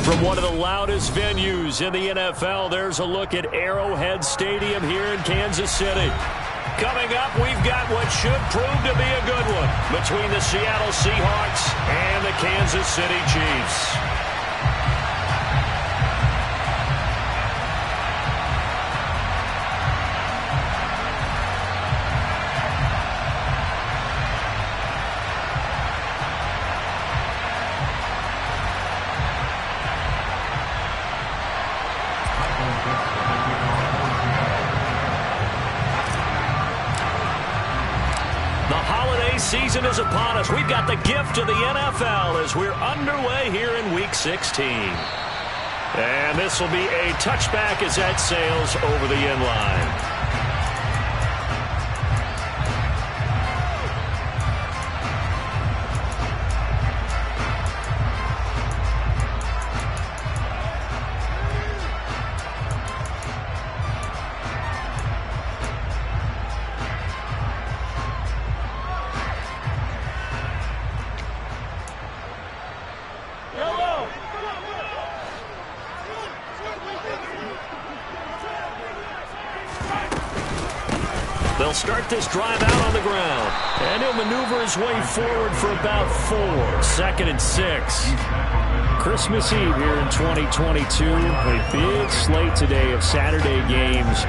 From one of the loudest venues in the NFL, there's a look at Arrowhead Stadium here in Kansas City. Coming up, we've got what should prove to be a good one between the Seattle Seahawks and the Kansas City Chiefs. Season is upon us. We've got the gift of the NFL as we're underway here in Week 16. And this will be a touchback as that sails over the end line. They'll start this drive out on the ground. And he'll maneuver his way forward for about 4. 2nd and 6. Christmas Eve here in 2022. A big slate today of Saturday games.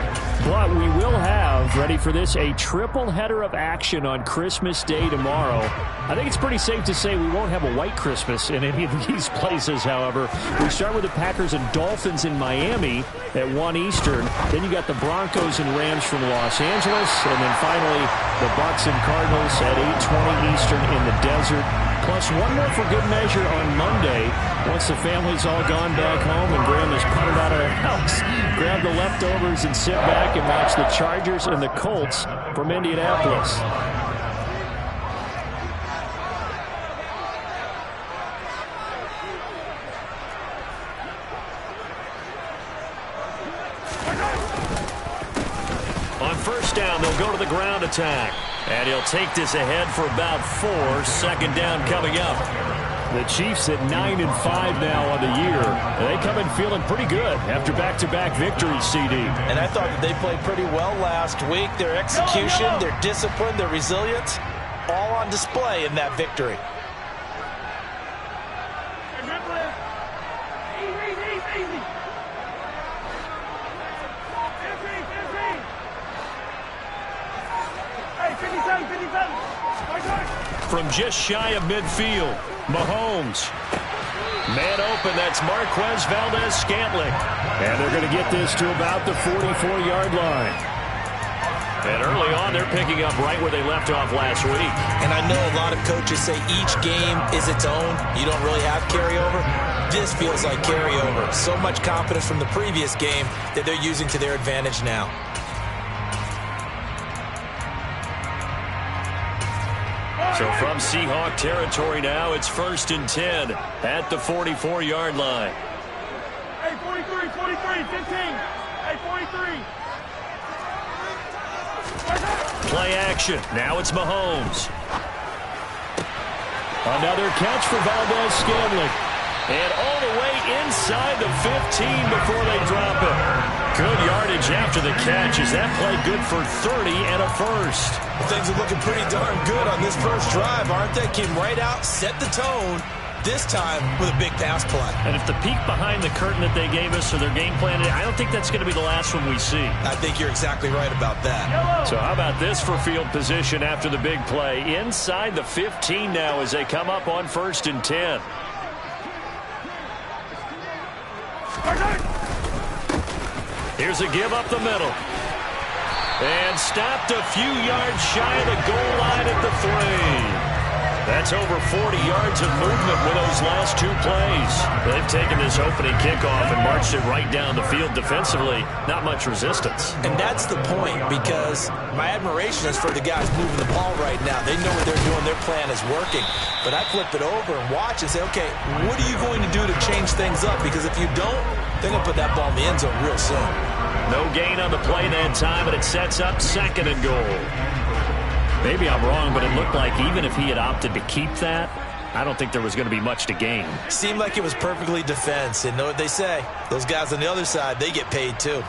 But we will have, ready for this, a triple header of action on Christmas Day tomorrow. I think it's pretty safe to say we won't have a white Christmas in any of these places, however. We start with the Packers and Dolphins in Miami at 1 Eastern. Then you got the Broncos and Rams from Los Angeles. And then finally, the Bucs and Cardinals at 8:20 Eastern in the desert. Plus one more for good measure on Monday. Once the family's all gone back home and Graham has putted out of the house, grab the leftovers and sit back and watch the Chargers and the Colts from Indianapolis. On first down, they'll go to the ground attack. And he'll take this ahead for about 4. 2nd down coming up. The Chiefs at 9-5 now on the year. They come in feeling pretty good after back-to-back victories, CD. And I thought that they played pretty well last week. Their execution, their discipline, their resilience, all on display in that victory. From just shy of midfield, Mahomes. Man open, that's Marquez Valdez-Scantling. And they're going to get this to about the 44-yard line. And early on, they're picking up right where they left off last week. And I know a lot of coaches say each game is its own. You don't really have carryover. This feels like carryover. So much confidence from the previous game that they're using to their advantage now. So from Seahawk territory now, it's 1st and 10 at the 44-yard line. Hey, 43, 43, 15. Hey, 43. Play action. Now it's Mahomes. Another catch for Valdez-Scantling. And all the way inside the 15 before they drop it. Good yardage after the catch. Is that play good for 30 and a first? Well, things are looking pretty darn good on this first drive, aren't they? Came right out, set the tone, this time with a big pass play. And if the peek behind the curtain that they gave us or their game plan, I don't think that's going to be the last one we see. I think you're exactly right about that. So how about this for field position after the big play? Inside the 15 now as they come up on 1st and 10. Here's a give up the middle. And stopped a few yards shy of the goal line at the 3. That's over 40 yards of movement with those last 2 plays. They've taken this opening kickoff and marched it right down the field defensively. Not much resistance. And that's the point, because my admiration is for the guys moving the ball right now. They know what they're doing. Their plan is working. But I flip it over and watch and say, okay, what are you going to do to change things up? Because if you don't, they're going to put that ball in the end zone real soon. No gain on the play that time, and it sets up 2nd and goal. Maybe I'm wrong, but it looked like even if he had opted to keep that, I don't think there was going to be much to gain. Seemed like it was perfectly defense. And know what they say? Those guys on the other side, they get paid too.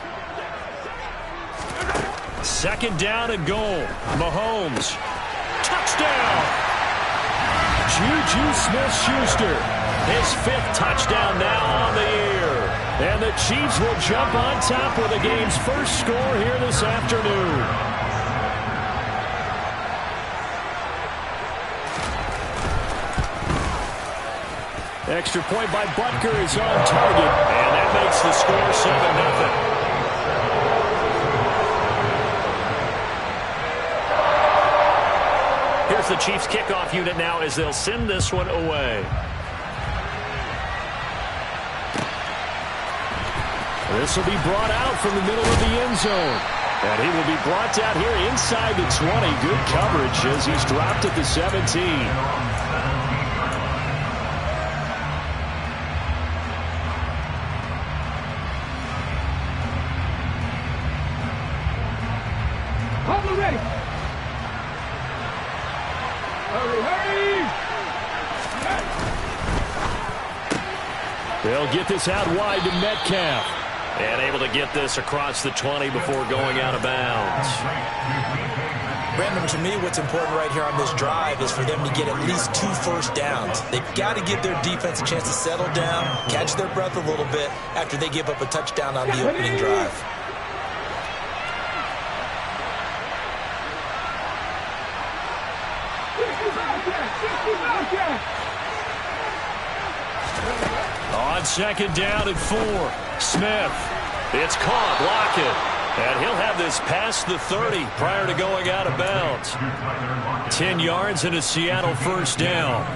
Second down and goal. Mahomes. Touchdown! Juju Smith-Schuster. His 5th touchdown now on the year. And the Chiefs will jump on top with the game's first score here this afternoon. Extra point by Butker is on target. And that makes the score 7-0. Here's the Chiefs kickoff unit now as they'll send this one away. This will be brought out from the middle of the end zone. And he will be brought down here inside the 20. Good coverage as he's dropped at the 17. They'll get this out wide to Metcalf. And able to get this across the 20 before going out of bounds. Brandon, to me, what's important right here on this drive is for them to get at least 2 first downs. They've got to give their defense a chance to settle down, catch their breath a little bit after they give up a touchdown on the opening drive. On second down and 4, Smith. It's caught, Lockett. And he'll have this past the 30 prior to going out of bounds. 10 yards and a Seattle first down.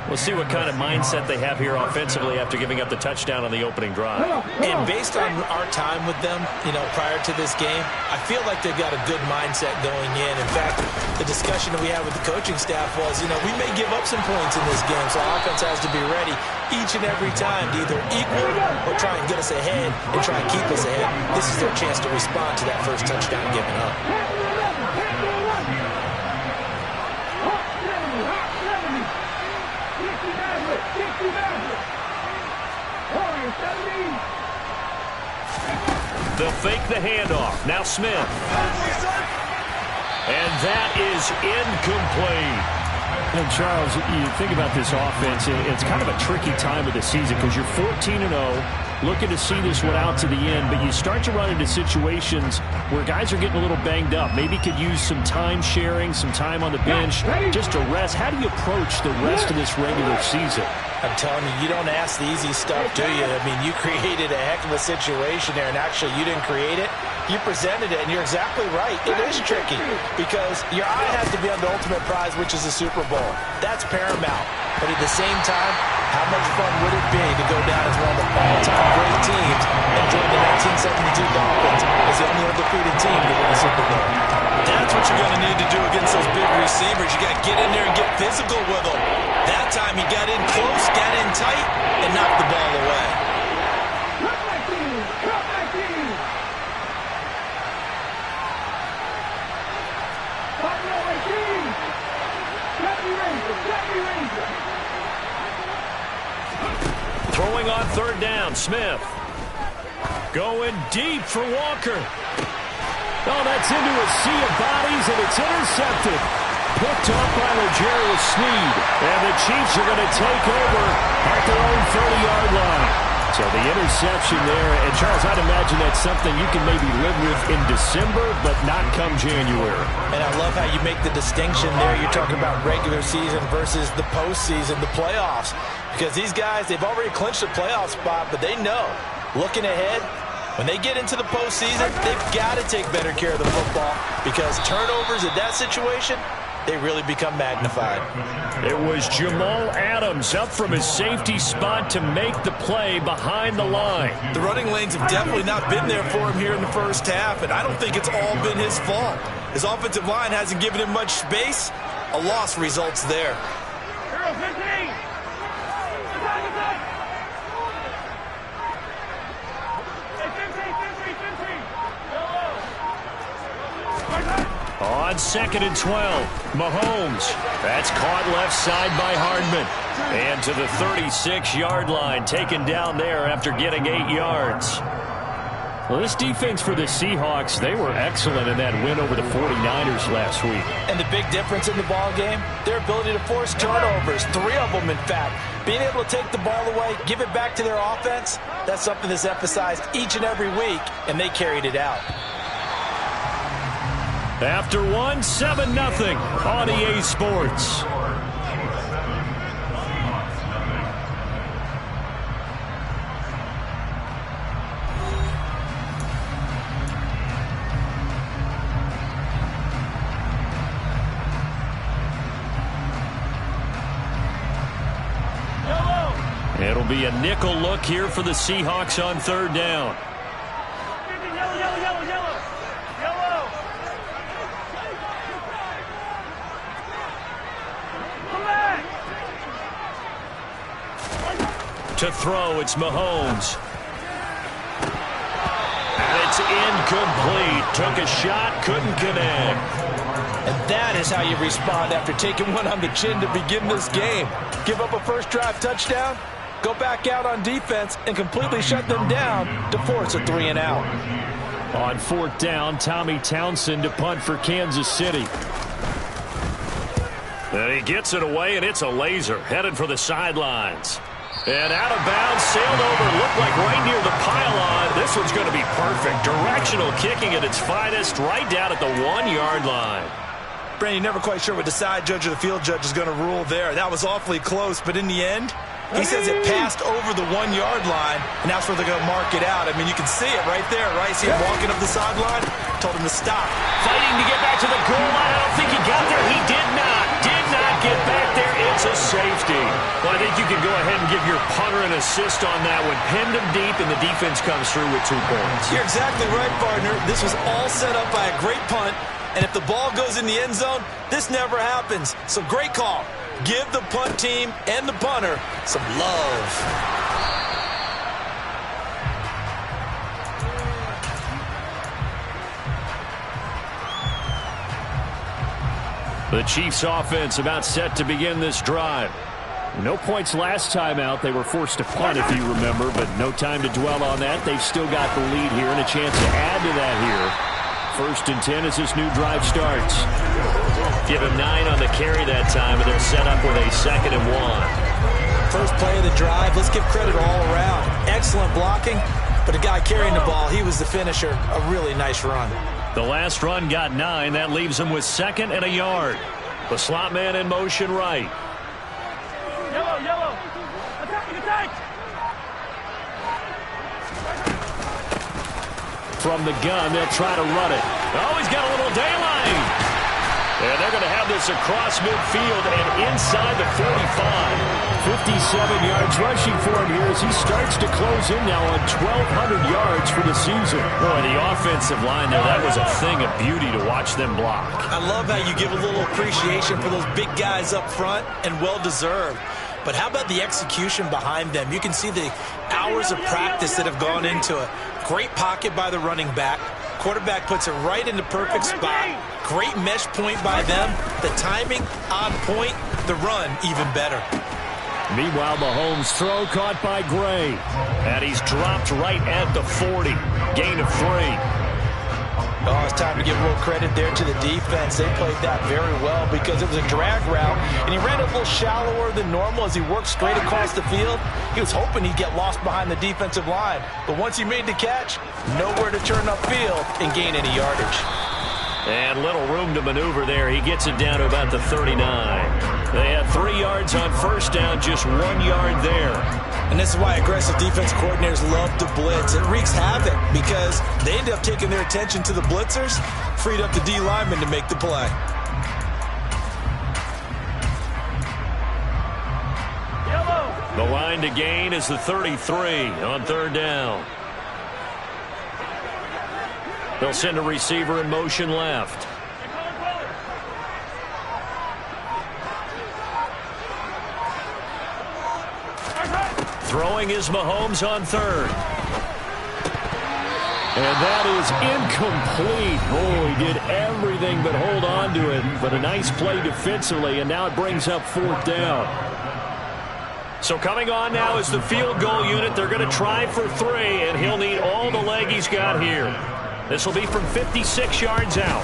We'll see what kind of mindset they have here offensively after giving up the touchdown on the opening drive. And based on our time with them, prior to this game, I feel like they've got a good mindset going in. In fact, the discussion that we had with the coaching staff was, we may give up some points in this game, so our offense has to be ready each and every time to either equal or try and get us ahead and try and keep us ahead. This is their chance to respond to that first touchdown given up. They'll fake the handoff. Now Smith. And that is incomplete. And Charles, you think about this offense, it's kind of a tricky time of the season because you're 14-0, looking to see this one out to the end, but you start to run into situations where guys are getting a little banged up. Maybe could use some time sharing, some time on the bench, just to rest. How do you approach the rest of this regular season? I'm telling you, you don't ask the easy stuff, do you? I mean, you created a heck of a situation there, and actually you didn't create it. You presented it, and you're exactly right. It is tricky because your eye has to be on the ultimate prize, which is the Super Bowl. That's paramount. But at the same time, how much fun would it be to go down as one of the all-time great teams and join the 1972 Dolphins as the only undefeated team to win a Super Bowl? That's what you're going to need to do against those big receivers. You got to get in there and get physical with them. That time he got in close, got in tight, and knocked the ball away. Throwing on third down, Smith. Going deep for Walker. Oh, that's into a sea of bodies, and it's intercepted. Picked off by L'Jarius Sneed. And the Chiefs are going to take over at their own 30-yard line. So the interception there. And, Charles, I'd imagine that's something you can maybe live with in December, but not come January. And I love how you make the distinction there. You're talking about regular season versus the postseason, the playoffs. Because these guys, they've already clinched a playoff spot, but they know, looking ahead, when they get into the postseason, they've got to take better care of the football because turnovers in that situation, they really become magnified. It was Jamal Adams up from his safety spot to make the play behind the line. The running lanes have definitely not been there for him here in the first half, and I don't think it's all been his fault. His offensive line hasn't given him much space. A loss results there. on 2nd and 12. Mahomes. That's caught left side by Hardman. And to the 36-yard line, taken down there after getting 8 yards. Well, this defense for the Seahawks, they were excellent in that win over the 49ers last week. And the big difference in the ball game, their ability to force turnovers, 3 of them in fact. Being able to take the ball away, give it back to their offense, that's something that's emphasized each and every week, and they carried it out. After one, 7-0 on EA Sports. It'll be a nickel look here for the Seahawks on 3rd down. Yellow, yellow, yellow, yellow. Yellow. Come back. To throw, it's Mahomes. And it's incomplete. Took a shot, couldn't connect. And that is how you respond after taking one on the chin to begin this game. Give up a first drive touchdown, go back out on defense and completely shut them down to force a 3 and out. On 4th down, Tommy Townsend to punt for Kansas City. And he gets it away, and it's a laser headed for the sidelines. And out of bounds, sailed over, looked like right near the pylon. This one's going to be perfect. Directional kicking at its finest, right down at the 1-yard line. Brandon, you're never quite sure what the side judge or the field judge is going to rule there. That was awfully close, but in the end, he says it passed over the 1-yard line, and that's where they're going to mark it out. I mean, you can see it right there, right? See him walking up the sideline? Told him to stop. Fighting to get back to the goal line. I don't think he got there. He did not get back there. It's a safety. Well, I think you can go ahead and give your punter an assist on that one. Pinned him deep, and the defense comes through with 2 points. You're exactly right, partner. This was all set up by a great punt, and if the ball goes in the end zone, this never happens. So great call. Give the punt team and the punter some love. The Chiefs offense about set to begin this drive. No points last time out. They were forced to punt, if you remember, but no time to dwell on that. They've still got the lead here and a chance to add to that here. 1st and 10 as this new drive starts. Give him 9 on the carry that time, and they'll set up with a 2nd and 1. First play of the drive, let's give credit all around. Excellent blocking, but the guy carrying the ball, he was the finisher. A really nice run. The last run got 9. That leaves him with 2nd and a yard. The slot man in motion right. Yellow, yellow. Attack, attack. From the gun, they'll try to run it. Oh, he's got a little daylight. And they're going to have this across midfield and inside the 45. 57 yards rushing for him here as he starts to close in now on 1,200 yards for the season. Boy, the offensive line there, that was a thing of beauty to watch them block. I love how you give a little appreciation for those big guys up front, and well-deserved. But how about the execution behind them? You can see the hours of practice that have gone into it. Great pocket by the running back. Quarterback puts it right in the perfect spot. Great mesh point by them. The timing on point. The run even better. Meanwhile, Mahomes' throw caught by Gray. And he's dropped right at the 40. Gain of 3. Oh, it's time to give a little credit there to the defense. They played that very well because it was a drag route, and he ran a little shallower than normal as he worked straight across the field. He was hoping he'd get lost behind the defensive line, but once he made the catch, nowhere to turn upfield and gain any yardage. And little room to maneuver there. He gets it down to about the 39. They had 3 yards on 1st down, just 1 yard there. And this is why aggressive defense coordinators love to blitz. It wreaks havoc because they end up taking their attention to the blitzers, freed up the D lineman to make the play. Yellow. The line to gain is the 33 on 3rd down. They'll send a receiver in motion left. Throwing is Mahomes on 3rd. And that is incomplete. Oh, he did everything but hold on to it. But a nice play defensively, and now it brings up 4th down. So coming on now is the field goal unit. They're going to try for 3, and he'll need all the leg he's got here. This will be from 56 yards out.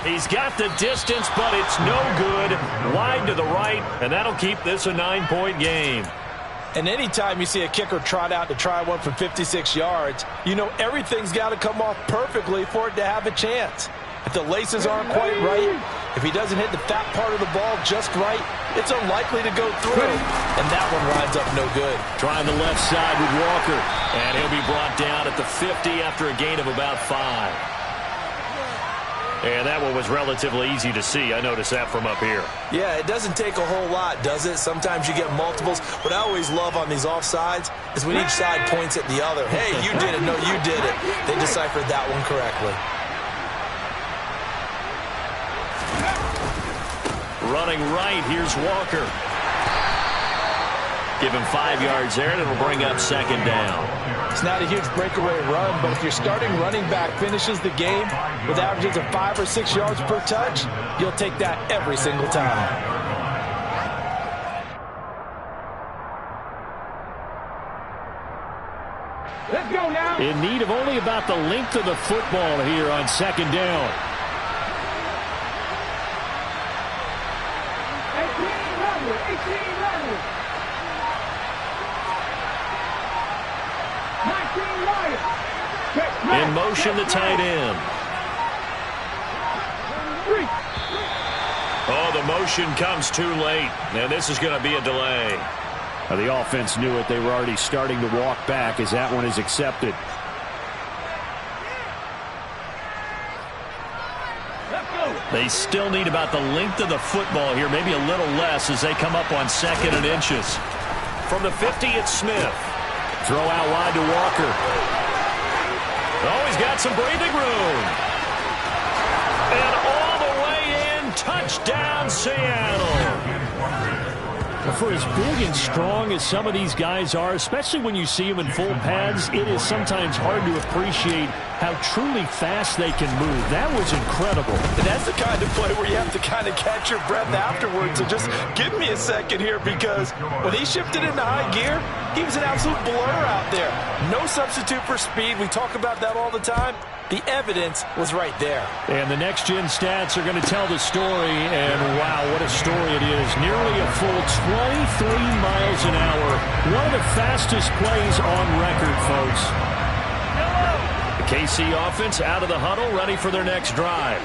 He's got the distance, but it's no good. Wide to the right, and that'll keep this a 9-point game. And anytime you see a kicker trot out to try one from 56 yards, you know everything's got to come off perfectly for it to have a chance. If the laces aren't quite right, if he doesn't hit the fat part of the ball just right, it's unlikely to go through. And that one winds up no good. Trying the left side with Walker. And he'll be brought down at the 50 after a gain of about 5. And that one was relatively easy to see. I noticed that from up here. Yeah, it doesn't take a whole lot, does it? Sometimes you get multiples. What I always love on these offsides is when each side points at the other. Hey, you did it. No, you did it. They deciphered that one correctly. Running right, here's Walker. Give him 5 yards there, and it'll bring up 2nd down. It's not a huge breakaway run, but if your starting running back finishes the game with averages of 5 or 6 yards per touch, you'll take that every single time. Let's go now. In need of only about the length of the football here on 2nd down. 18-11. In motion, the tight end. Oh, the motion comes too late. And this is going to be a delay. The offense knew it. They were already starting to walk back as that one is accepted. They still need about the length of the football here, maybe a little less as they come up on 2nd and inches. From the 50, it's Smith. Throw out wide to Walker. Oh, he's got some breathing room. And all the way in, touchdown, Seattle. For as big and strong as some of these guys are, especially when you see them in full pads, it is sometimes hard to appreciate how truly fast they can move. That was incredible. And that's the kind of play where you have to kind of catch your breath afterwards. So just give me a second here, because when he shifted into high gear, he was an absolute blur out there. No substitute for speed. We talk about that all the time. The evidence was right there. And the next-gen stats are going to tell the story, and wow, what a story it is. Nearly a full 23 miles an hour. One of the fastest plays on record, folks. The KC offense out of the huddle, ready for their next drive.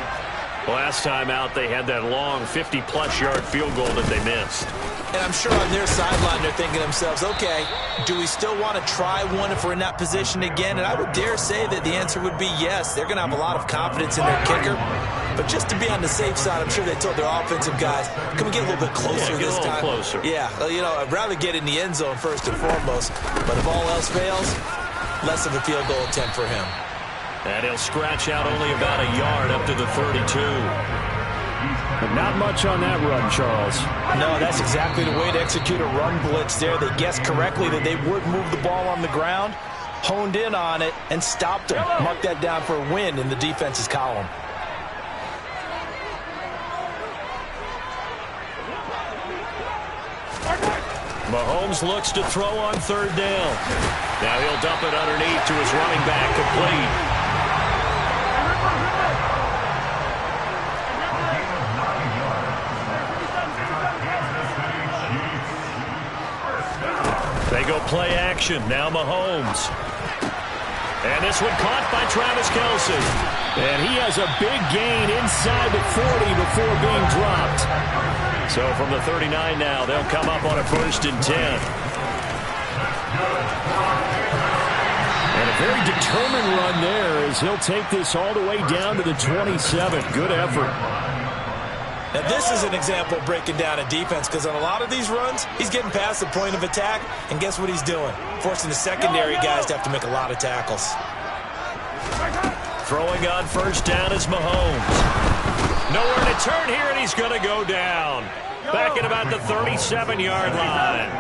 Last time out, they had that long 50-plus yard field goal that they missed. And I'm sure on their sideline they're thinking to themselves, okay, do we still want to try one if we're in that position again? And I would dare say that the answer would be yes. They're going to have a lot of confidence in their kicker. But just to be on the safe side, I'm sure they told their offensive guys, can we get a little bit closer this time? Closer. Yeah, you know, I'd rather get in the end zone first and foremost. But if all else fails, less of a field goal attempt for him. And he'll scratch out only about a yard up to the 32. But not much on that run, Charles. No, that's exactly the way to execute a run blitz there. They guessed correctly that they would move the ball on the ground, honed in on it, and stopped them. Mark that down for a win in the defense's column. Mahomes looks to throw on 3rd down. Now he'll dump it underneath to his running back, complete. They go play action. Now Mahomes. And this one caught by Travis Kelce. And he has a big gain inside the 40 before being dropped. So from the 39 now, they'll come up on a 1st and 10. And a very determined run there as he'll take this all the way down to the 27. Good effort. Now, this is an example of breaking down a defense, because on a lot of these runs, he's getting past the point of attack, and guess what he's doing? Forcing the secondary guys to have to make a lot of tackles. Throwing on 1st down is Mahomes. Nowhere to turn here, and he's going to go down. Back at about the 37-yard line.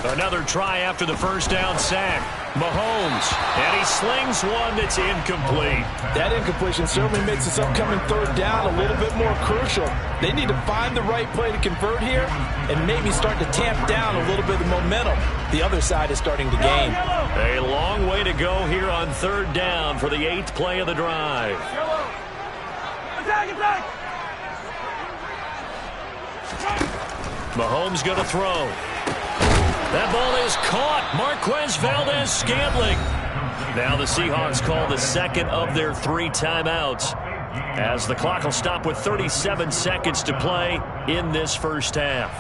Another try after the first down sack. Mahomes, and he slings one that's incomplete. That incompletion certainly makes this upcoming third down a little bit more crucial. They need to find the right play to convert here and maybe start to tamp down a little bit of momentum. The other side is starting to gain. A long way to go here on third down for the 8th play of the drive. Mahomes going to throw. That ball is caught. Marquez Valdez-Scantling. Now the Seahawks call the second of their 3 timeouts, as the clock will stop with 37 seconds to play in this first half.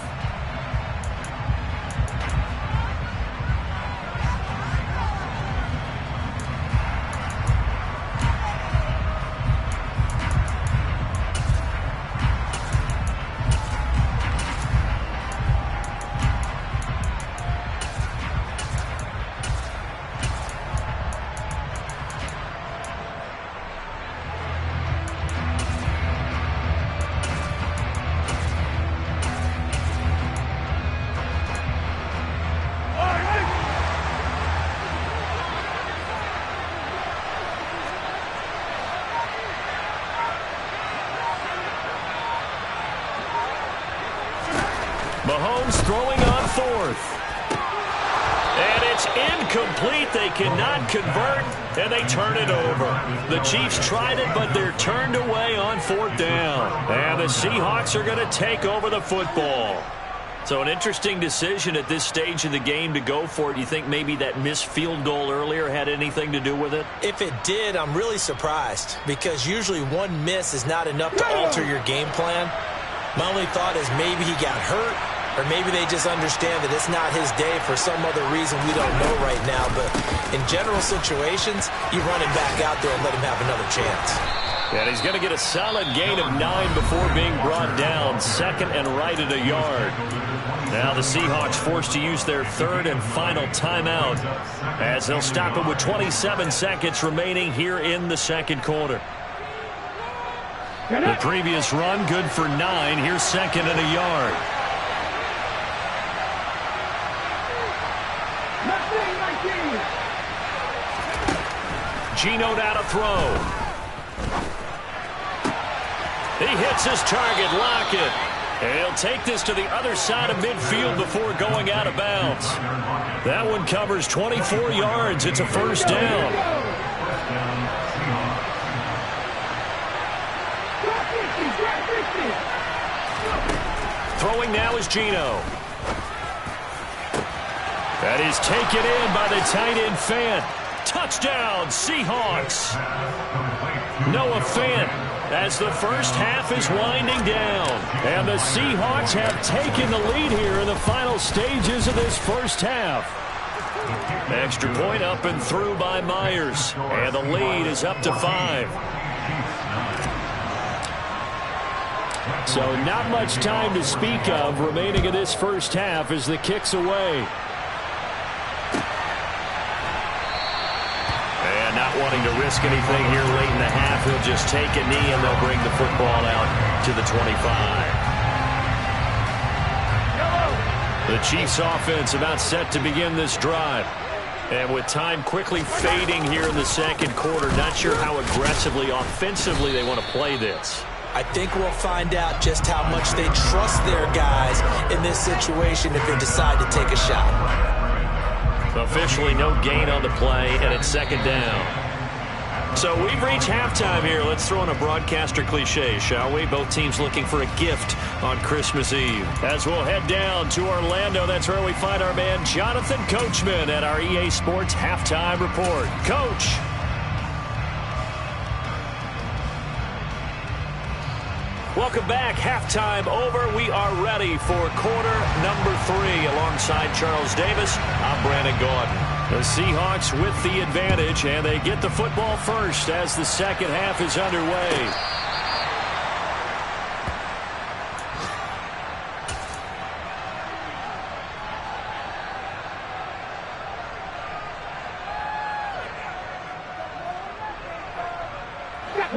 Mahomes throwing on 4th. And it's incomplete. They cannot convert, and they turn it over. The Chiefs tried it, but they're turned away on 4th down. And the Seahawks are going to take over the football. So an interesting decision at this stage of the game to go for it. You think maybe that missed field goal earlier had anything to do with it? If it did, I'm really surprised, because usually one miss is not enough to alter your game plan. My only thought is maybe he got hurt, or maybe they just understand that it's not his day for some other reason we don't know right now. But in general situations, you run him back out there and let him have another chance. And he's going to get a solid gain of 9 before being brought down. 2nd and right at a yard. Now the Seahawks forced to use their 3rd and final timeout, as they'll stop it with 27 seconds remaining here in the 2nd quarter. The previous run good for 9. Here's 2nd and a yard. Geno now to throw. He hits his target, Lockett. And he'll take this to the other side of midfield before going out of bounds. That one covers 24 yards. It's a first down. Throwing now is Geno. That is taken in by the tight end Fant. Touchdown, Seahawks. Noah Fant, as the first half is winding down. And the Seahawks have taken the lead here in the final stages of this first half. Extra point up and through by Myers. And the lead is up to 5. So not much time to speak of remaining in this first half as the kick's away. And not wanting to risk anything here late in the half, he'll just take a knee and they'll bring the football out to the 25. The Chiefs offense about set to begin this drive. And with time quickly fading here in the 2nd quarter, not sure how aggressively, offensively they want to play this. I think we'll find out just how much they trust their guys in this situation if they decide to take a shot. Officially no gain on the play, and it's 2nd down. So we've reached halftime here. Let's throw in a broadcaster cliche, shall we? Both teams looking for a gift on Christmas Eve. As we'll head down to Orlando, that's where we find our man Jonathan Coachman at our EA Sports Halftime Report. Coach. Welcome back. Halftime over. We are ready for quarter number 3. Alongside Charles Davis, I'm Brandon Gordon. The Seahawks with the advantage, and they get the football first as the second half is underway.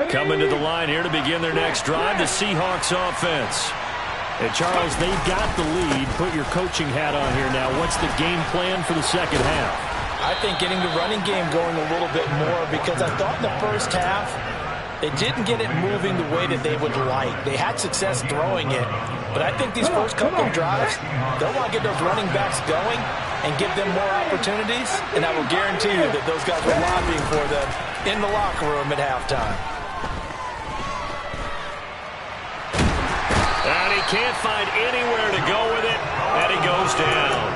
Coming to the line here to begin their next drive, the Seahawks offense. And, Charles, they've got the lead. Put your coaching hat on here now. What's the game plan for the second half? I think getting the running game going a little bit more, because I thought in the first half they didn't get it moving the way that they would like. They had success throwing it, but I think these first couple of drives, they'll want to get those running backs going and give them more opportunities, and I will guarantee you that those guys were lobbying for them in the locker room at halftime. And he can't find anywhere to go with it, and he goes down.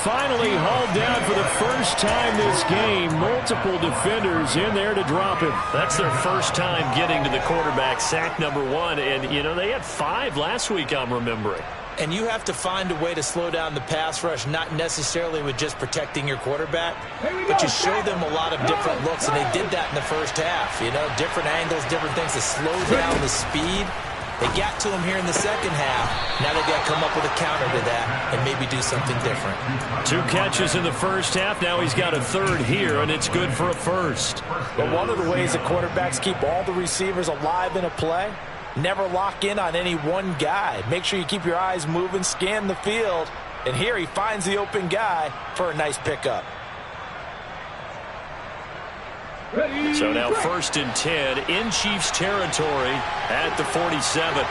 Finally hauled down for the first time this game. Multiple defenders in there to drop him. That's their first time getting to the quarterback, sack number 1. And, you know, they had 5 last week, I'm remembering. And you have to find a way to slow down the pass rush, not necessarily with just protecting your quarterback, but you show them a lot of different looks, and they did that in the first half. You know, different angles, different things to slow down the speed. They got to him here in the second half. Now they've got to come up with a counter to that and maybe do something different. 2 catches in the first half. Now he's got a 3rd here, and it's good for a 1st. But one of the ways that quarterbacks keep all the receivers alive in a play, never lock in on any one guy. Make sure you keep your eyes moving, scan the field. And here he finds the open guy for a nice pickup. So now 1st and 10 in Chiefs territory at the 47.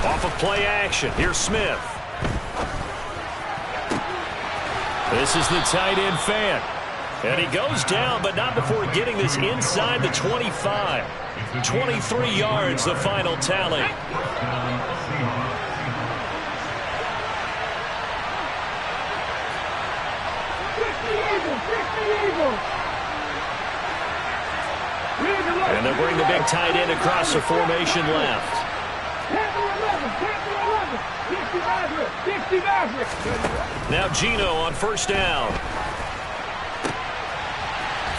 Off of play action. Here's Smith. This is the tight end fan. And he goes down, but not before getting this inside the 25. 23 yards, the final tally. And they'll bring the big tight end across the formation left. Now Gino on 1st down.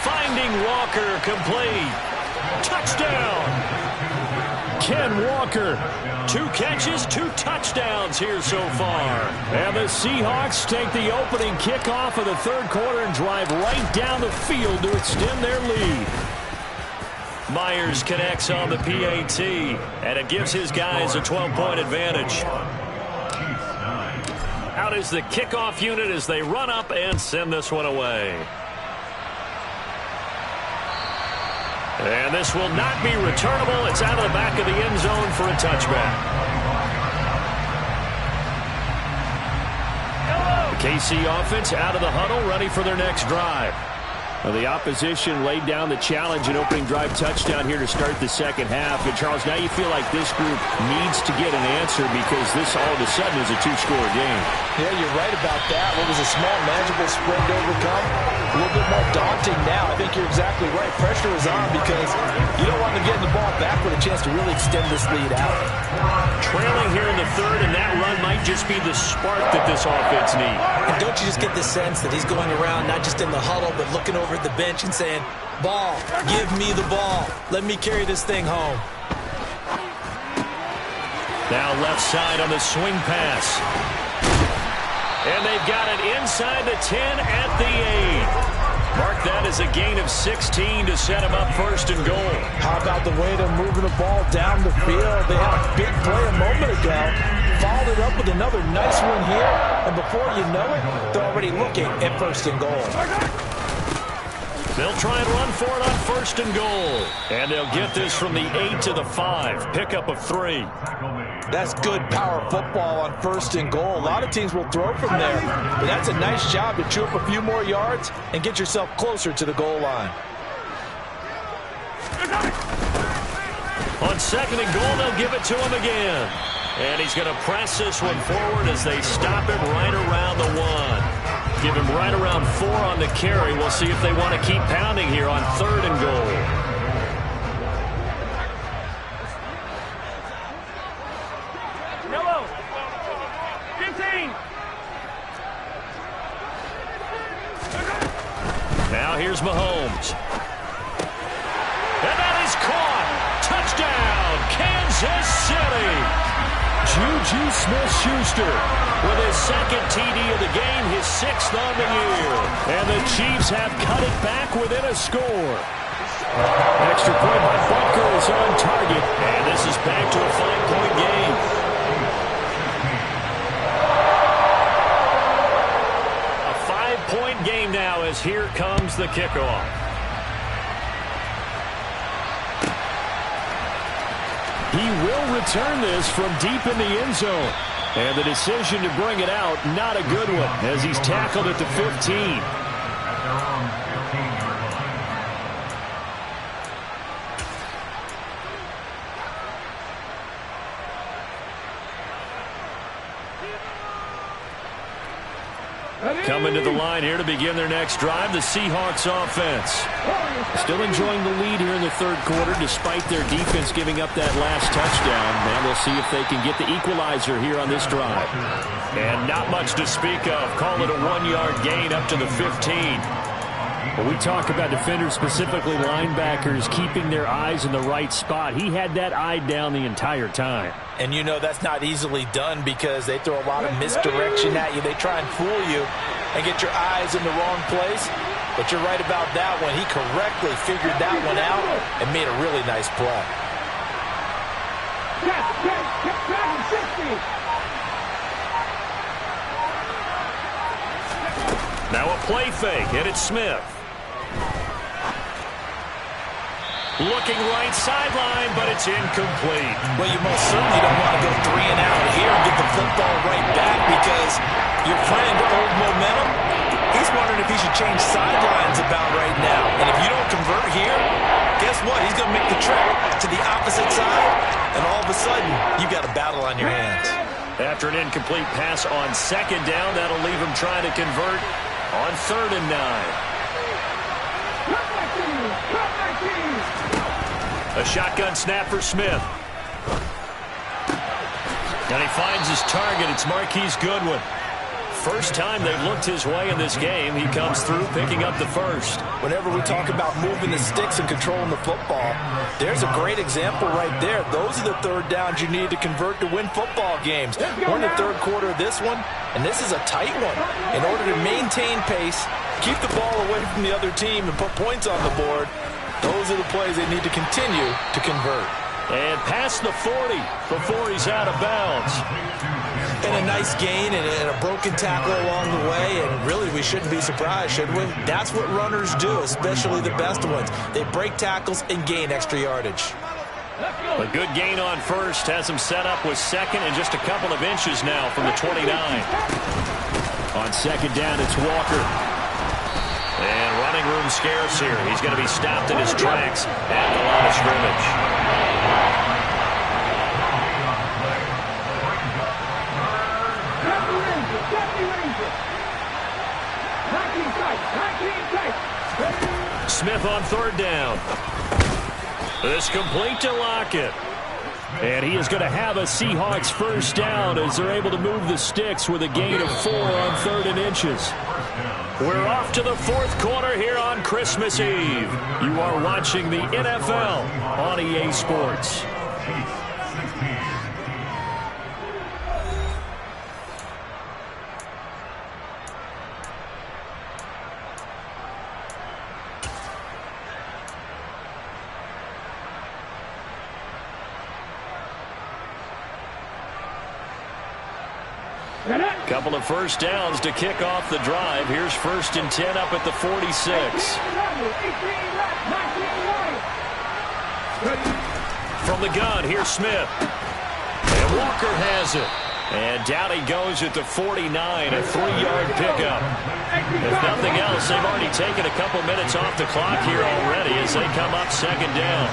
Finding Walker, complete. Touchdown. Ken Walker. 2 catches, 2 touchdowns here so far. And the Seahawks take the opening kickoff of the 3rd quarter and drive right down the field to extend their lead. Myers connects on the PAT, and it gives his guys a 12-point advantage. Out is the kickoff unit as they run up and send this one away. And this will not be returnable. It's out of the back of the end zone for a touchback. The KC offense out of the huddle, ready for their next drive. Well, the opposition laid down the challenge and opening drive touchdown here to start the second half. And, Charles, now you feel like this group needs to get an answer because this all of a sudden is a 2-score game. Yeah, you're right about that. What was a small, manageable spread to overcome? A little bit more daunting now. I think you're exactly right. Pressure is on because you don't want them getting the ball back with a chance to really extend this lead out. Trailing here in the 3rd, and that run might just be the spark that this offense needs. And don't you just get the sense that he's going around not just in the huddle but looking over at the bench and saying, ball, give me the ball. Let me carry this thing home. Now left side on the swing pass. And they've got it inside the 10 at the 8. Mark that as a gain of 16 to set him up 1st and goal. How about the way they're moving the ball down the field? They had a big play a moment ago. Followed it up with another nice one here. And before you know it, they're already looking at 1st and goal. They'll try and run for it on 1st and goal. And they'll get this from the 8 to the 5. Pickup of 3. That's good power football on 1st and goal. A lot of teams will throw from there. But that's a nice job to chew up a few more yards and get yourself closer to the goal line. On 2nd and goal, they'll give it to him again. And he's going to press this one forward as they stop him right around the 1. Give him right around 4 on the carry. We'll see if they want to keep pounding here on 3rd and goal. Yellow. 15. Now here's Mahomes. And that is caught. Touchdown, Kansas City. Juju Smith-Schuster with his 2nd TD of the game, his 6th on the year. And the Chiefs have cut it back within a score. Extra point by Butker is on target, and this is back to a 5-point game. A 5-point game now as here comes the kickoff. He will return this from deep in the end zone. And the decision to bring it out, not a good one, as he's tackled at the 15. Coming to the line here to begin their next drive, the Seahawks offense. Still enjoying the lead here in the third quarter, despite their defense giving up that last touchdown. And we'll see if they can get the equalizer here on this drive. And not much to speak of. Call it a 1-yard gain up to the 15. When we talk about defenders, specifically linebackers, keeping their eyes in the right spot, he had that eye down the entire time. And you know that's not easily done because they throw a lot of misdirection at you. They try and fool you and get your eyes in the wrong place. But you're right about that one. He correctly figured that one out and made a really nice play. Now a play fake, and it's Smith. Looking right sideline, but it's incomplete. Well, you most certainly don't want to go 3 and out here and get the football right back because your friend, old momentum, he's wondering if he should change sidelines about right now. And if you don't convert here, guess what? He's going to make the trip to the opposite side, and all of a sudden, you've got a battle on your hands. After an incomplete pass on second down, that'll leave him trying to convert on 3rd and 9. A shotgun snap for Smith. And he finds his target. It's Marquise Goodwin. First time they've looked his way in this game. He comes through picking up the first. Whenever we talk about moving the sticks and controlling the football, there's a great example right there. Those are the third downs you need to convert to win football games. We're in the third quarter of this one, and this is a tight one. In order to maintain pace, keep the ball away from the other team, and put points on the board, those are the plays they need to continue to convert. And past the 40 before he's out of bounds. And a nice gain and a broken tackle along the way, and really we shouldn't be surprised, should we? That's what runners do, especially the best ones. They break tackles and gain extra yardage. A good gain on first has him set up with second and just a couple of inches now from the 29. On second down, it's Walker. And running room scarce here. He's going to be stopped in his tracks at the line of scrimmage. Smith on 3rd down. This complete to Lockett. And he is going to have a Seahawks first down as they're able to move the sticks with a gain of 4 on 3rd and inches. We're off to the 4th quarter here on Christmas Eve. You are watching the NFL on EA Sports. Couple of first downs to kick off the drive. Here's 1st and 10 up at the 46. From the gun, here's Smith. And Walker has it. And down he goes at the 49, a 3-yard pickup. If nothing else, they've already taken a couple minutes off the clock here already as they come up 2nd down.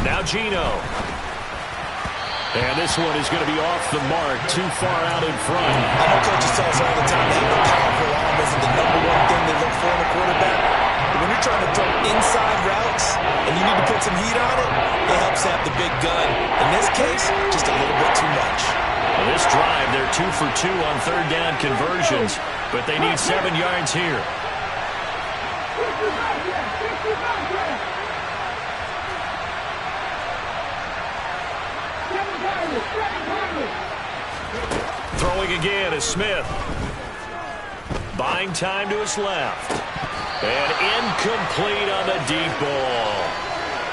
Now Gino. And this one is going to be off the mark, too far out in front. I know coaches tell us all the time that the powerful arm isn't the #1 thing they look for in a quarterback. But when you're trying to throw inside routes and you need to put some heat on it, it helps to have the big gun. In this case, just a little bit too much. Well, this drive, they're 2 for 2 on 3rd down conversions, but they need 7 yards here. Throwing again is Smith. Buying time to his left. And incomplete on the deep ball.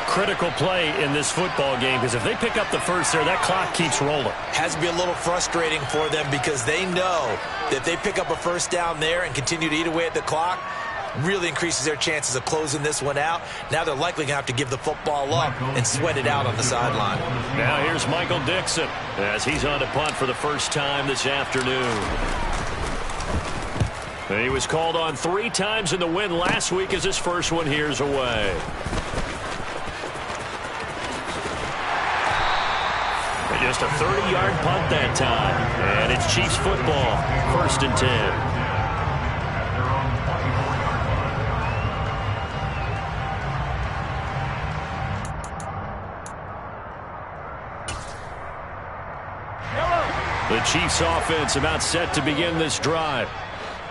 Critical play in this football game, because if they pick up the first there, that clock keeps rolling. Has to be a little frustrating for them because they know that if they pick up a first down there and continue to eat away at the clock, really increases their chances of closing this one out. Now they're likely going to have to give the football up and sweat it out on the sideline. Now here's Michael Dixon as he's on to punt for the first time this afternoon. And he was called on 3 times in the win last week as his first one here's away. And just a 30-yard punt that time. And it's Chiefs football, 1st and 10. The Chiefs offense about set to begin this drive.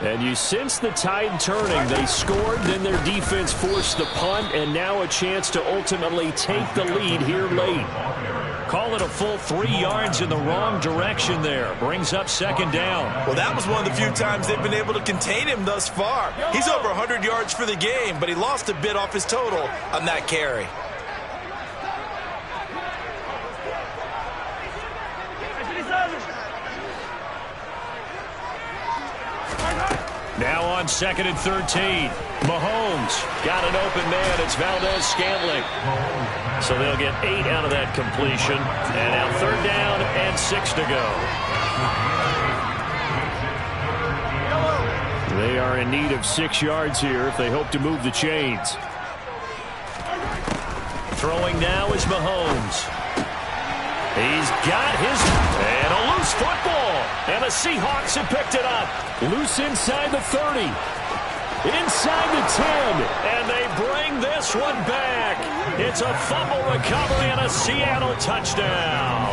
And you sense the tide turning. They scored, then their defense forced the punt, and now a chance to ultimately take the lead here late. Call it a full 3 yards in the wrong direction there. Brings up 2nd down. Well, that was one of the few times they've been able to contain him thus far. He's over 100 yards for the game, but he lost a bit off his total on that carry. Now on 2nd and 13. Mahomes got an open man. It's Valdez-Scantling. So they'll get 8 out of that completion. And now 3rd down and 6 to go. They are in need of 6 yards here if they hope to move the chains. Throwing now is Mahomes. He's got his... And a loose football. And the Seahawks have picked it up. Loose inside the 30. Inside the 10. And they bring this one back. It's a fumble recovery and a Seattle touchdown.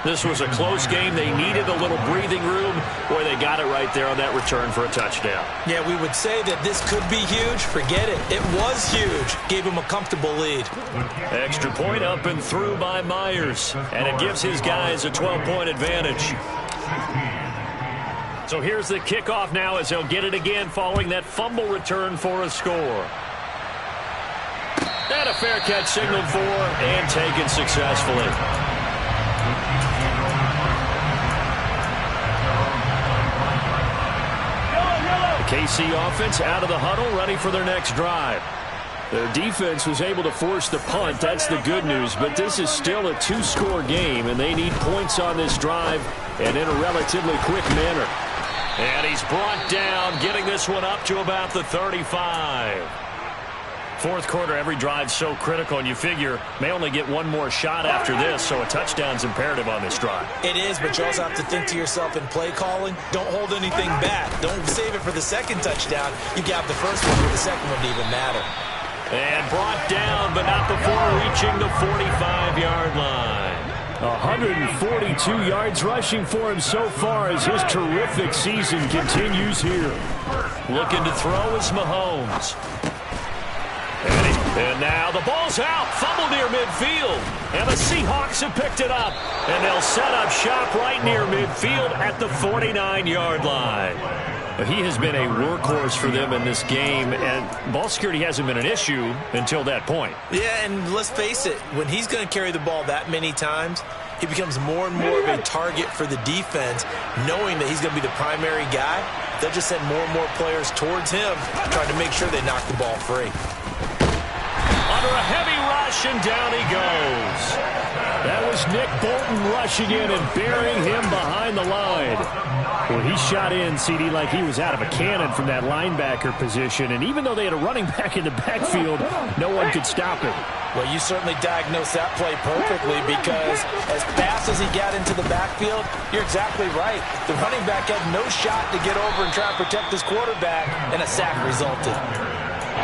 This was a close game. They needed a little breathing room. Boy, they got it right there on that return for a touchdown. Yeah, we would say that this could be huge. Forget it. It was huge. Gave him a comfortable lead. Extra point up and through by Myers. And it gives his guys a 12-point advantage. So here's the kickoff now as they'll get it again following that fumble return for a score. And a fair catch signaled for and taken successfully. KC offense out of the huddle, ready for their next drive. Their defense was able to force the punt. That's the good news, but this is still a 2-score game, and they need points on this drive and in a relatively quick manner. And he's brought down, getting this one up to about the 35. Fourth quarter, every drive's so critical, and you figure may only get one more shot after this, so a touchdown's imperative on this drive. It is, but you also have to think to yourself in play calling, don't hold anything back. Don't save it for the second touchdown. You got the first one for the second one to even matter. And brought down, but not before reaching the 45-yard line. 142 yards rushing for him so far as his terrific season continues here. Looking to throw is Mahomes. And now the ball's out. Fumble near midfield. And the Seahawks have picked it up. And they'll set up shop right near midfield at the 49-yard line. He has been a workhorse for them in this game, and ball security hasn't been an issue until that point. Yeah, and let's face it, when he's going to carry the ball that many times, he becomes more and more of a target for the defense, knowing that he's going to be the primary guy. They'll just send more and more players towards him, trying to make sure they knock the ball free. Under a heavy rush, and down he goes. That was Nick Bolton rushing in and burying him behind the line. Well, he shot in, CD, like he was out of a cannon from that linebacker position. And even though they had a running back in the backfield, no one could stop him. Well, you certainly diagnosed that play perfectly because as fast as he got into the backfield, you're exactly right. The running back had no shot to get over and try to protect his quarterback, and a sack resulted.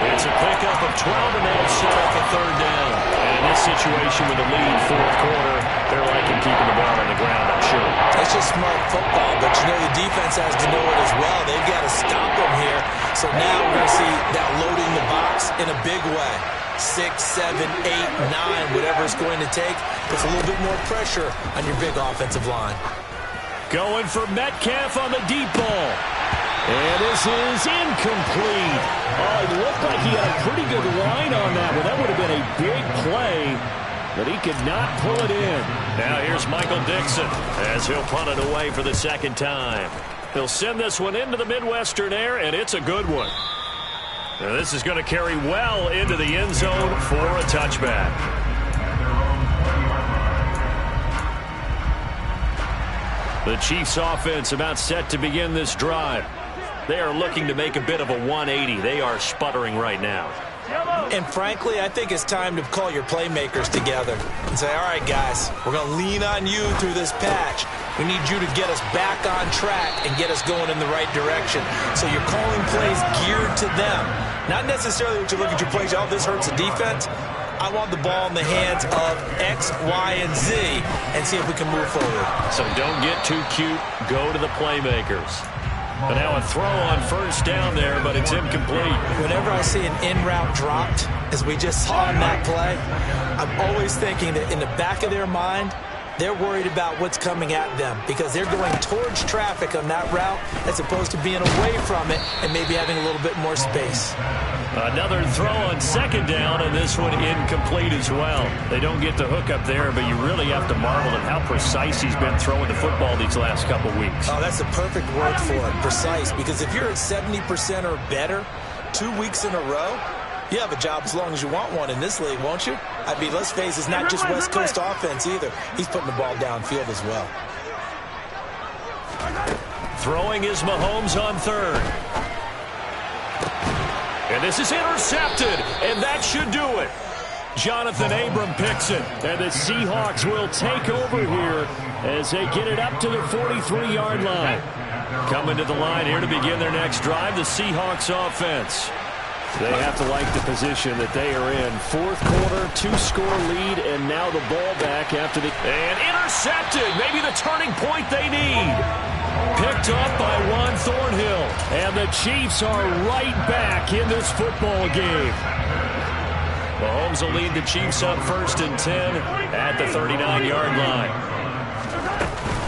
It's a pickup of 12, and they'll set up a third down. And in this situation with the lead fourth quarter, they're liking keeping the ball on the ground, I'm sure. It's just smart football, but you know the defense has to know it as well. They've got to stop them here. So now we're going to see that loading the box in a big way. 6, 7, 8, 9, whatever it's going to take. Puts a little bit more pressure on your big offensive line. Going for Metcalf on the deep ball. And this is incomplete. Oh, it looked like he had a pretty good line on that one. That would have been a big play, but he could not pull it in. Now here's Michael Dixon as he'll punt it away for the second time. He'll send this one into the Midwestern air, and it's a good one. Now this is going to carry well into the end zone for a touchback. The Chiefs offense about set to begin this drive. They are looking to make a bit of a 180. They are sputtering right now. And frankly, I think it's time to call your playmakers together and say, all right, guys, we're going to lean on you through this patch. We need you to get us back on track and get us going in the right direction. So you're calling plays geared to them. Not necessarily what you look at your plays, oh, this hurts the defense. I want the ball in the hands of X, Y, and Z and see if we can move forward. So don't get too cute. Go to the playmakers. But now a throw on first down there, but it's incomplete. Whenever I see an in-route dropped, as we just saw in that play, I'm always thinking that in the back of their mind, they're worried about what's coming at them because they're going towards traffic on that route as opposed to being away from it and maybe having a little bit more space. Another throw on second down, and this one incomplete as well. They don't get the hook up there, but you really have to marvel at how precise he's been throwing the football these last couple weeks. Oh, that's the perfect word for it, precise, because if you're at 70% or better 2 weeks in a row, you have a job as long as you want one in this league, won't you? I mean, let's face it, it's not just West Coast offense either. He's putting the ball downfield as well. Throwing is Mahomes on third. And this is intercepted, and that should do it. Jonathan Abram picks it, and the Seahawks will take over here as they get it up to the 43-yard line. Coming to the line here to begin their next drive, the Seahawks offense. They have to like the position that they are in. Fourth quarter, 2-score lead, and now the ball back after the... And intercepted! Maybe the turning point they need. Picked up by Juan Thornhill. And the Chiefs are right back in this football game. Mahomes will lead the Chiefs up 1st and 10 at the 39-yard line.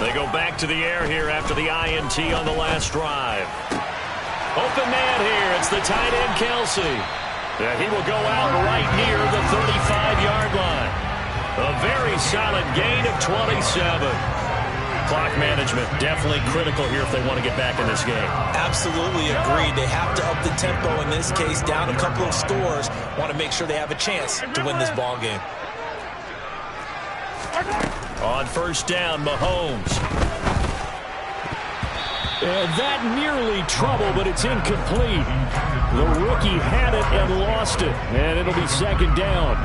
They go back to the air here after the INT on the last drive. Open man here. It's the tight end, Kelsey. And he will go out right near the 35-yard line. A very solid gain of 27. Clock management definitely critical here if they want to get back in this game. Absolutely agreed. They have to up the tempo in this case, down a couple of scores. Want to make sure they have a chance to win this ball game. On first down, Mahomes. And that nearly trouble, but it's incomplete. The rookie had it and lost it, and it'll be second down.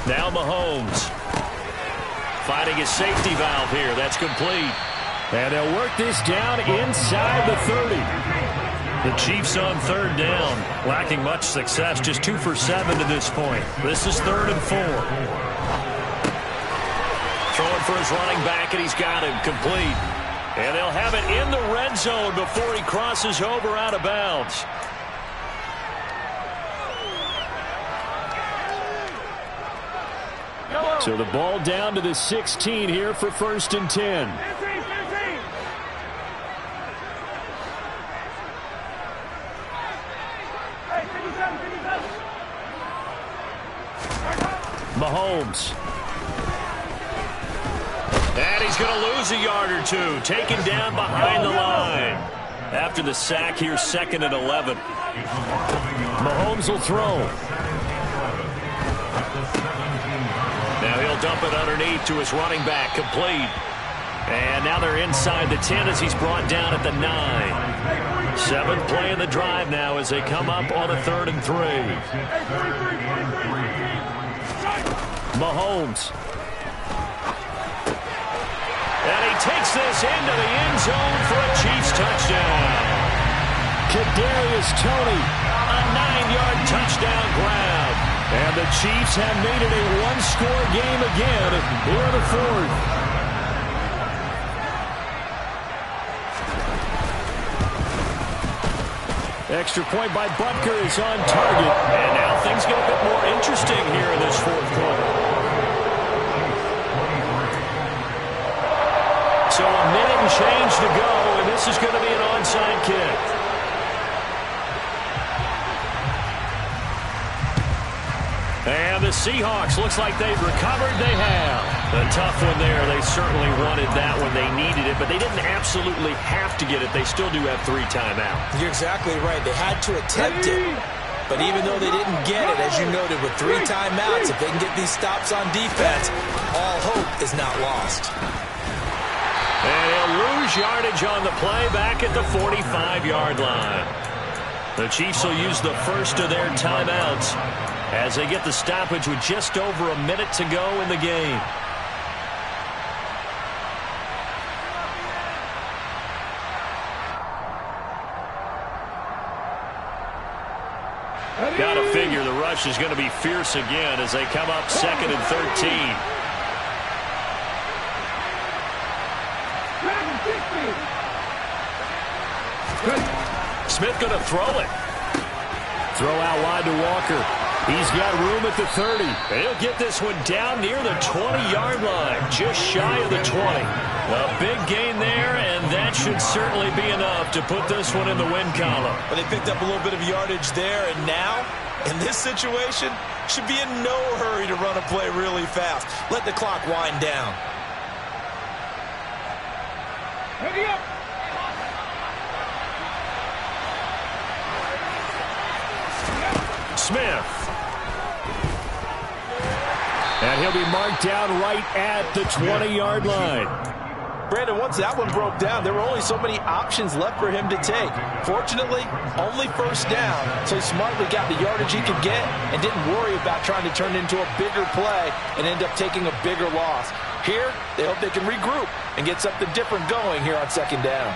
Now Mahomes finding his safety valve here. That's complete. And they'll work this down inside the 30. The Chiefs on third down, lacking much success, just 2 for 7 to this point. This is 3rd and 4. Throwing for his running back, and he's got him complete. And they'll have it in the red zone before he crosses over out of bounds. So the ball down to the 16 here for 1st and 10. Mahomes. And he's going to lose a yard or two. Taken down behind the line. After the sack here, 2nd and 11. Mahomes will throw. Now he'll dump it underneath to his running back. Complete. And now they're inside the 10 as he's brought down at the 9. 7th play of the drive now as they come up on a 3rd and 3. Mahomes. And he takes this into the end zone for a Chiefs touchdown. Kadarius Toney, a 9-yard touchdown grab. And the Chiefs have made it a 1-score game again here in the 4th. Extra point by Butker is on target. And now things get a bit more interesting here in this fourth quarter. So a minute and change to go, and this is going to be an onside kick. And the Seahawks, looks like they've recovered. They have. A tough one there. They certainly wanted that when they needed it, but they didn't absolutely have to get it. They still do have 3 timeouts. You're exactly right. They had to attempt it. But even though they didn't get it, as you noted, with 3 timeouts, if they can get these stops on defense, all hope is not lost. And he'll lose yardage on the play back at the 45-yard line. The Chiefs will use the first of their timeouts as they get the stoppage with just over a minute to go in the game. Got to figure the rush is going to be fierce again as they come up 2nd and 13. Smith going to throw it. Throw out wide to Walker. He's got room at the 30. And he'll get this one down near the 20-yard line, just shy of the 20. A big gain there, and that should certainly be enough to put this one in the win column. But they picked up a little bit of yardage there, and now, in this situation, should be in no hurry to run a play really fast. Let the clock wind down. Ready up. Smith. And he'll be marked down right at the 20-yard line. Brandon, once that one broke down, there were only so many options left for him to take. Fortunately, only first down, so he smartly got the yardage he could get and didn't worry about trying to turn it into a bigger play and end up taking a bigger loss. Here, they hope they can regroup and get something different going here on 2nd down.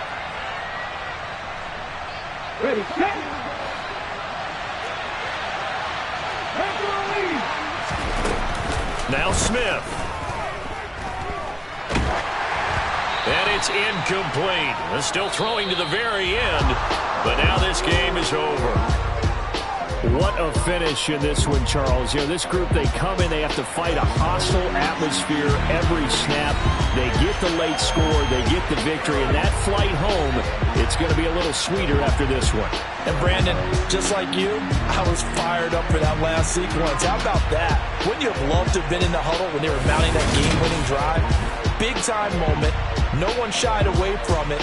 Ready, set. Now Smith. And it's incomplete. They're still throwing to the very end, but now this game is over. What a finish in this one, Charles. You know, this group, they come in, they have to fight a hostile atmosphere every snap. They get the late score, they get the victory, and that flight home, it's going to be a little sweeter after this one. And Brandon, just like you, I was fired up for that last sequence. How about that? Wouldn't you have loved to have been in the huddle when they were mounting that game-winning drive? Big-time moment. No one shied away from it.